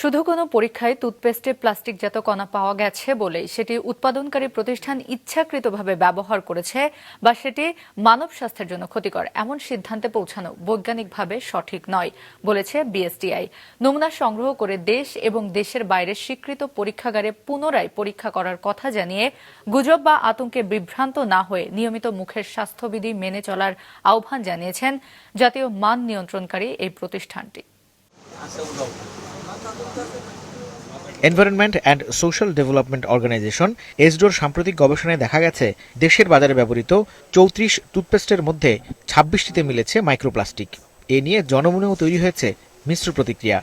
শুধু কোনো পরীক্ষায় টুথপেস্টে প্লাস্টিকজাত কণা পাওয়া গেছে বলেই সেটি উৎপাদনকারী প্রতিষ্ঠান ইচ্ছাকৃতভাবে ব্যবহার করেছে বা সেটি মানব স্বাস্থ্যের জন্য ক্ষতিকর এমন সিদ্ধান্তে পৌঁছানো বৈজ্ঞানিকভাবে সঠিক নয় বলেছে বিএসটিআই। নমুনা সংগ্রহ করে দেশ এবং দেশের বাইরের স্বীকৃত পরীক্ষাগারে পুনরায় পরীক্ষা করার কথা জানিয়ে গুজব বা আতঙ্কে বিভ্রান্ত না হয়ে নিয়মিত মুখের স্বাস্থ্যবিধি মেনে চলার আহ্বান জানিয়েছেন জাতীয় মান নিয়ন্ত্রণকারী এই প্রতিষ্ঠানটি। Environment and social development organisation এসডোর সাম্প্রতিক গবেষণায় দেখা গেছে দেশের বাজারে ব্যবহৃত ৩৪ টুথপেস্টের মধ্যে ২৬টিতে মিলেছে মাইক্রোপ্লাস্টিক। এ নিয়ে জনমনেও তৈরি হয়েছে মিশ্র প্রতিক্রিয়া।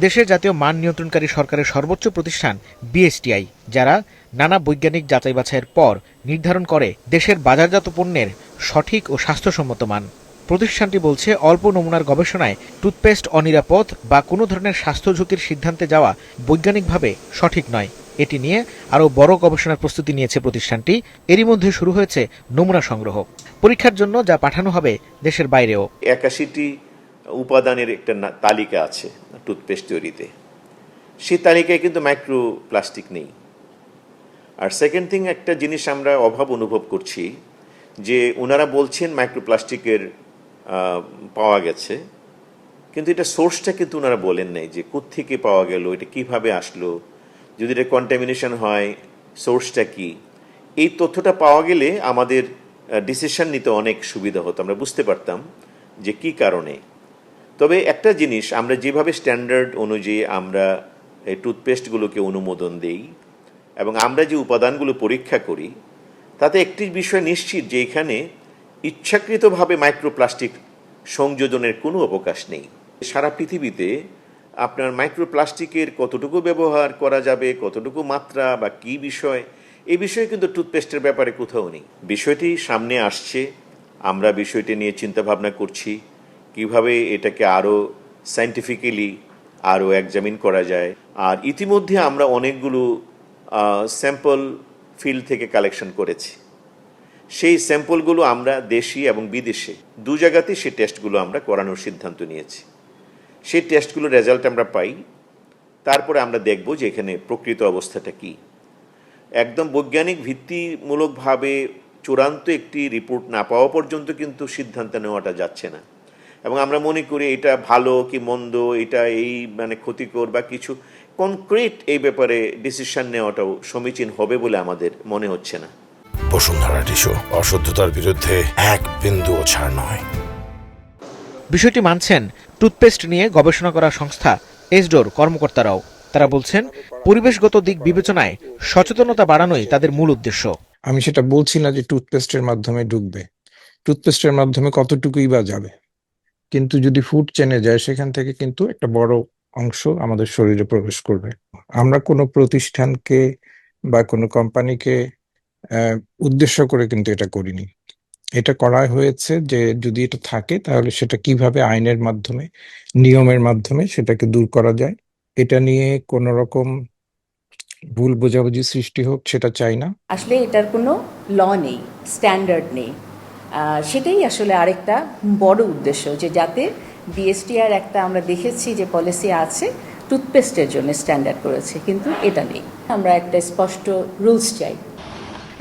দেশের জাতীয় মান নিয়ন্ত্রণকারী সরকারের সর্বোচ্চ প্রতিষ্ঠান বিএসটিআই, যারা নানা বৈজ্ঞানিক যাচাই বাছাইয়ের পর নির্ধারণ করে দেশের বাজারজাত পণ্যের সঠিক ও স্বাস্থ্যসম্মত মান। প্রতিষ্ঠানটি বলছে, অল্প নমুনার গবেষণায় টুথপেস্ট অনিরাপদ বা কোনো ধরনের স্বাস্থ্য ঝুঁকির সিদ্ধান্তে যাওয়া বৈজ্ঞানিকভাবে সঠিক নয়। এটি নিয়ে আরও বড় গবেষণার প্রস্তুতি নিয়েছে প্রতিষ্ঠানটি। এরই মধ্যে শুরু হয়েছে নমুনা সংগ্রহ পরীক্ষার জন্য, যা পাঠানো হবে দেশের বাইরেও। ৮১টি উপাদানের একটা তালিকা আছে টুথপেস্ট তৈরিতে, সেই তালিকায় কিন্তু মাইক্রোপ্লাস্টিক নেই। আর সেকেন্ড থিং, একটা জিনিস আমরা অভাব অনুভব করছি যে ওনারা বলছেন মাইক্রোপ্লাস্টিকের পাওয়া গেছে, কিন্তু এটা সোর্সটা কিন্তু ওনারা বলেন নাই যে কোত্থেকে পাওয়া গেল, এটা কিভাবে আসলো, যদি এটা কন্টামিনেশন হয় সোর্সটা কি। এই তথ্যটা পাওয়া গেলে আমাদের ডিসিশন নিতে অনেক সুবিধা হতো, আমরা বুঝতে পারতাম যে কি কারণে। তবে একটা জিনিস, আমরা যেভাবে স্ট্যান্ডার্ড অনুযায়ী আমরা এই টুথপেস্টগুলোকে অনুমোদন দেই এবং আমরা যে উপাদানগুলো পরীক্ষা করি, তাতে একটি বিষয় নিশ্চিত যে এখানে ইচ্ছাকৃতভাবে মাইক্রোপ্লাস্টিক সংযোজনের কোনো অবকাশ নেই। সারা পৃথিবীতে আপনার মাইক্রোপ্লাস্টিকের কতটুকু ব্যবহার করা যাবে, কতটুকু মাত্রা বা কী বিষয়, এই বিষয়ে কিন্তু টুথপেস্টের ব্যাপারে কোথাও নেই। বিষয়টি সামনে আসছে, আমরা বিষয়টি নিয়ে চিন্তাভাবনা করছি কিভাবে এটাকে আরও সায়েন্টিফিক্যালি আরও এক্সামিন করা যায়। আর ইতিমধ্যে আমরা অনেকগুলো স্যাম্পল ফিল্ড থেকে কালেকশন করেছি। সেই স্যাম্পলগুলো আমরা দেশি এবং বিদেশে দু জায়গাতেই সেই টেস্টগুলো আমরা করানোর সিদ্ধান্ত নিয়েছি। সেই টেস্টগুলোর রেজাল্ট আমরা পাই, তারপরে আমরা দেখব যে এখানে প্রকৃত অবস্থাটা কি। একদম বৈজ্ঞানিক ভিত্তিমূলকভাবে চূড়ান্ত একটি রিপোর্ট না পাওয়া পর্যন্ত কিন্তু সিদ্ধান্ত নেওয়াটা যাচ্ছে না। এবং আমরা মনে করি এটা ভালো কি মন্দ, এটা এই ক্ষতিকর বা কিছু কনক্রিট এই ব্যাপারে ডিসিশন নেওয়াটাও সমীচীন হবে বলে আমাদের মনে হচ্ছে না। বসুন্ধরা টিস্যু, অশুদ্ধতার বিরুদ্ধে এক বিন্দুও ছাড় নয়। বিষয়টি মানছেন টুথপেস্ট নিয়ে গবেষণা করা সংস্থা এসডোর কর্মকর্তারাও। তারা বলছেন, পরিবেশগত দিক বিবেচনায় সচেতনতা বাড়ানোই তাদের মূল উদ্দেশ্য। আমি সেটা বলছি না যে টুথপেস্টের মাধ্যমে ঢুকবে, টুথপেস্টের মাধ্যমে কতটুকুই বা যাবে, কিন্তু যদি ফুড চেনে যায় সেখান থেকে কিন্তু একটা বড় অংশ আমাদের শরীরে প্রবেশ করবে। আমরা কোনো প্রতিষ্ঠানকে বা কোনো কোম্পানিকে উদ্দেশ্য করে কিন্তু এটা করিনি। এটা করা হয়েছে যে যদি এটা থাকে তাহলে সেটা কিভাবে আইনের মাধ্যমে, নিয়মের মাধ্যমে সেটাকে দূর করা যায়। এটা নিয়ে কোনো রকম ভুল বোঝাবুঝি সৃষ্টি হোক সেটা চাই না। আসলে এটার কোনো ল নেই, স্ট্যান্ডার্ড নেই। সেটাই আসলে আরেকটা বড় উদ্দেশ্য, যে যাতে বিএসটিআর একটা আমরা দেখেছি যে পলিসি আছে টুথপেস্টের জন্য স্ট্যান্ডার্ড করেছে, কিন্তু এটা নেই। আমরা একটা স্পষ্ট রুলস চাই।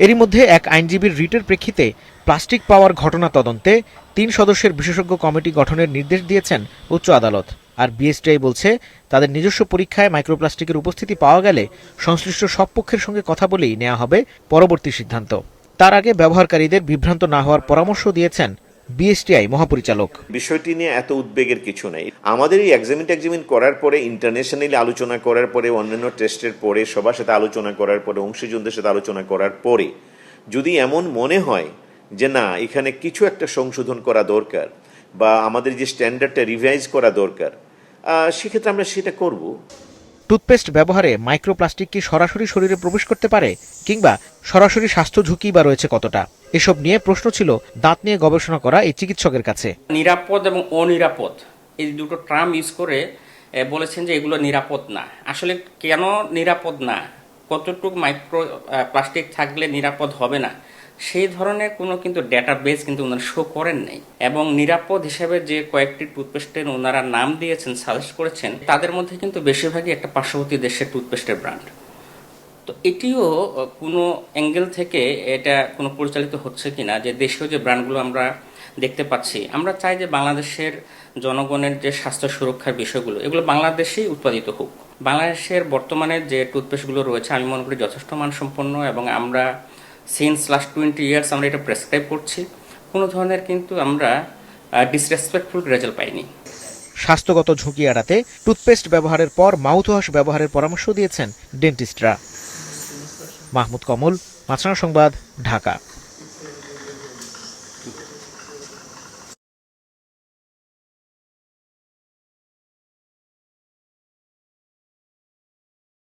এরই মধ্যে এক আইনজীবীর রিটের প্রেক্ষিতে প্লাস্টিক পাওয়ার ঘটনা তদন্তে ৩ সদস্যের বিশেষজ্ঞ কমিটি গঠনের নির্দেশ দিয়েছেন উচ্চ আদালত। আর বিএসটিআই বলছে, তাদের নিজস্ব পরীক্ষায় মাইক্রোপ্লাস্টিকের উপস্থিতি পাওয়া গেলে সংশ্লিষ্ট সব পক্ষের সঙ্গে কথা বলেই নেওয়া হবে পরবর্তী সিদ্ধান্ত। তার আগে ব্যবহারকারীদের বিভ্রান্ত না হওয়ার পরামর্শ দিয়েছেন বিএসটিআই মহাপরিচালক। বিষয়টি নিয়ে এত উদ্বেগের কিছু নেই। আমাদের এই এক্সামিন করার পরে, ইন্টারন্যাশনালি আলোচনা করার পরে, অন্যান্য টেস্টের পরে, সবার সাথে আলোচনা করার পরে, অংশীজনদের সাথে আলোচনা করার পরে যদি এমন মনে হয় যে না, এখানে কিছু একটা সংশোধন করা দরকার বা আমাদের যে স্ট্যান্ডার্ডটা রিভাইজ করা দরকার, সেক্ষেত্রে আমরা সেটা করব। টুথপেস্ট ব্যবহারে মাইক্রোপ্লাস্টিক কি সরাসরি শরীরে প্রবেশ করতে পারে, কিংবা সরাসরি স্বাস্থ্য ঝুঁকি বা রয়েছে কতটা, এসব নিয়ে প্রশ্ন ছিল দাঁত নিয়ে গবেষণা করা এই চিকিৎসকের কাছে। নিরাপদ এবং অনিরাপদ এই দুটো টার্ম ইউজ করে বলেছেন যে এগুলো নিরাপদ না। আসলে কেন নিরাপদ না, কতটুকু মাইক্রো প্লাস্টিক থাকলে নিরাপদ হবে না, সেই ধরনের কোনো কিন্তু ডেটাবেস কিন্তু ওনারা শো করেন নাই, এবং নিরাপদ হিসেবে যে কয়েকটি টুথপেস্টের ওনারা নাম দিয়েছেন, সাজেস্ট করেছেন, তাদের মধ্যে কিন্তু বেশিরভাগই একটা পার্শ্ববর্তী দেশের টুথপেস্টের ব্র্যান্ড। তো এটিও কোনো অ্যাঙ্গেল থেকে এটা কোনো পরিচালিত হচ্ছে কিনা, যে দেশীয় যে ব্র্যান্ডগুলো আমরা দেখতে পাচ্ছি, আমরা চাই যে বাংলাদেশের জনগণের যে স্বাস্থ্য সুরক্ষার বিষয়গুলো এগুলো বাংলাদেশেই উৎপাদিত হোক। বাংলাদেশের বর্তমানে যে টুথপেস্টগুলো রয়েছে আমি মনে করি যথেষ্ট মানসম্পন্ন, এবং আমরা সিন্স লাস্ট 20 ইয়ার্স আমরা এটা প্রেসক্রাইব করছি। কোনো ধরনের কিন্তু আমরা ডিসরেসপেক্টফুল রেজাল্ট পাইনি। স্বাস্থ্যগত ঝুঁকি এড়াতে টুথপেস্ট ব্যবহারের পর মাউথওয়াশ ব্যবহারের পরামর্শ দিয়েছেন ডেন্টিস্টরা। মাহমুদ কমল, মাছরাঙা সংবাদ, ঢাকা।